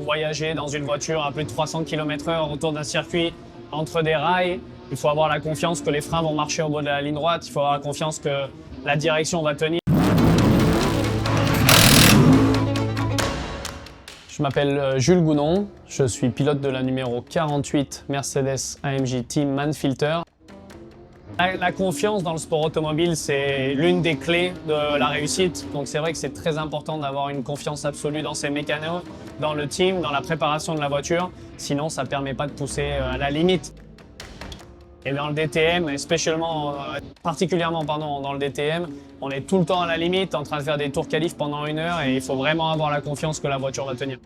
voyager dans une voiture à plus de 300 km/h autour d'un circuit entre des rails, il faut avoir la confiance que les freins vont marcher au bout de la ligne droite, il faut avoir la confiance que la direction va tenir. Je m'appelle Jules Gounon, je suis pilote de la numéro 48 Mercedes AMG Team Manfilter. La confiance dans le sport automobile, c'est l'une des clés de la réussite. Donc c'est vrai que c'est très important d'avoir une confiance absolue dans ses mécanos, dans le team, dans la préparation de la voiture. Sinon, ça ne permet pas de pousser à la limite. Et dans le DTM, et particulièrement dans le DTM, on est tout le temps à la limite, en train de faire des tours qualifs pendant 1 heure et il faut vraiment avoir la confiance que la voiture va tenir.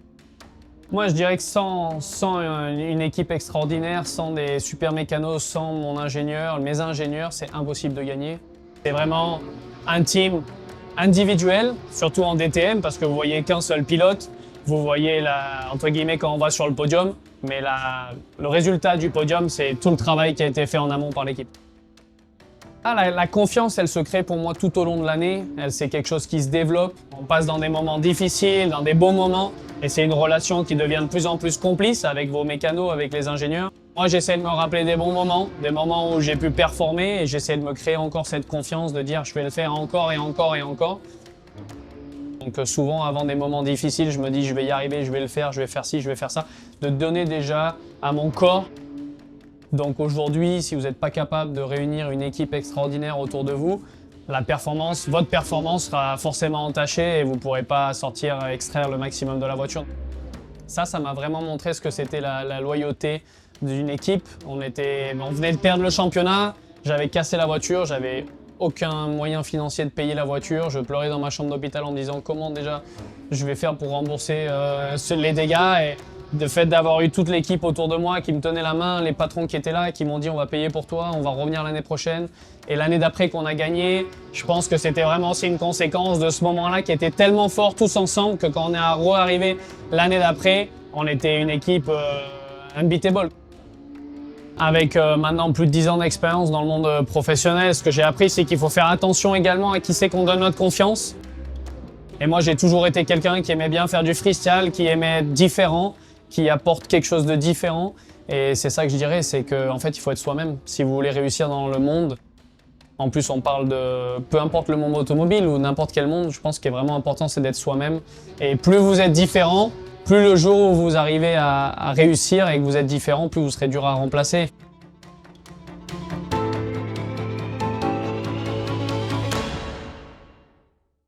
Moi, je dirais que sans une équipe extraordinaire, sans des super mécanos, sans mes ingénieurs, c'est impossible de gagner. C'est vraiment un team individuel, surtout en DTM, parce que vous voyez qu'un seul pilote. Vous voyez, entre guillemets, quand on va sur le podium, mais le résultat du podium, c'est tout le travail qui a été fait en amont par l'équipe. La confiance, elle se crée pour moi tout au long de l'année. C'est quelque chose qui se développe. On passe dans des moments difficiles, dans des beaux moments. Et c'est une relation qui devient de plus en plus complice avec vos mécanos, avec les ingénieurs. Moi, j'essaie de me rappeler des bons moments, des moments où j'ai pu performer. Et j'essaie de me créer encore cette confiance, de dire je vais le faire encore et encore et encore. Donc souvent, avant des moments difficiles, je me dis je vais y arriver, je vais le faire, je vais faire ci, je vais faire ça. De donner déjà à mon corps. Donc aujourd'hui, si vous n'êtes pas capable de réunir une équipe extraordinaire autour de vous, votre performance sera forcément entachée et vous ne pourrez pas extraire le maximum de la voiture. Ça m'a vraiment montré ce que c'était la loyauté d'une équipe. On venait de perdre le championnat, j'avais cassé la voiture, j'avais aucun moyen financier de payer la voiture. Je pleurais dans ma chambre d'hôpital en me disant comment déjà je vais faire pour rembourser les dégâts. Et le fait d'avoir eu toute l'équipe autour de moi qui me tenait la main, les patrons qui étaient là et qui m'ont dit on va payer pour toi, on va revenir l'année prochaine. Et l'année d'après qu'on a gagné, je pense que c'était vraiment aussi une conséquence de ce moment-là qui était tellement fort tous ensemble que quand on est re-arrivé l'année d'après, on était une équipe unbeatable. Avec maintenant plus de 10 ans d'expérience dans le monde professionnel, ce que j'ai appris, c'est qu'il faut faire attention également à qui c'est qu'on donne notre confiance. Et moi, j'ai toujours été quelqu'un qui aimait bien faire du freestyle, qui aimait être différent, qui apporte quelque chose de différent. Et c'est ça que je dirais, c'est qu'en fait, il faut être soi-même. Si vous voulez réussir dans le monde, en plus, on parle de peu importe le monde automobile ou n'importe quel monde, je pense que ce qui est vraiment important, c'est d'être soi-même. Et plus vous êtes différent, plus le jour où vous arrivez à réussir et que vous êtes différent, plus vous serez dur à remplacer.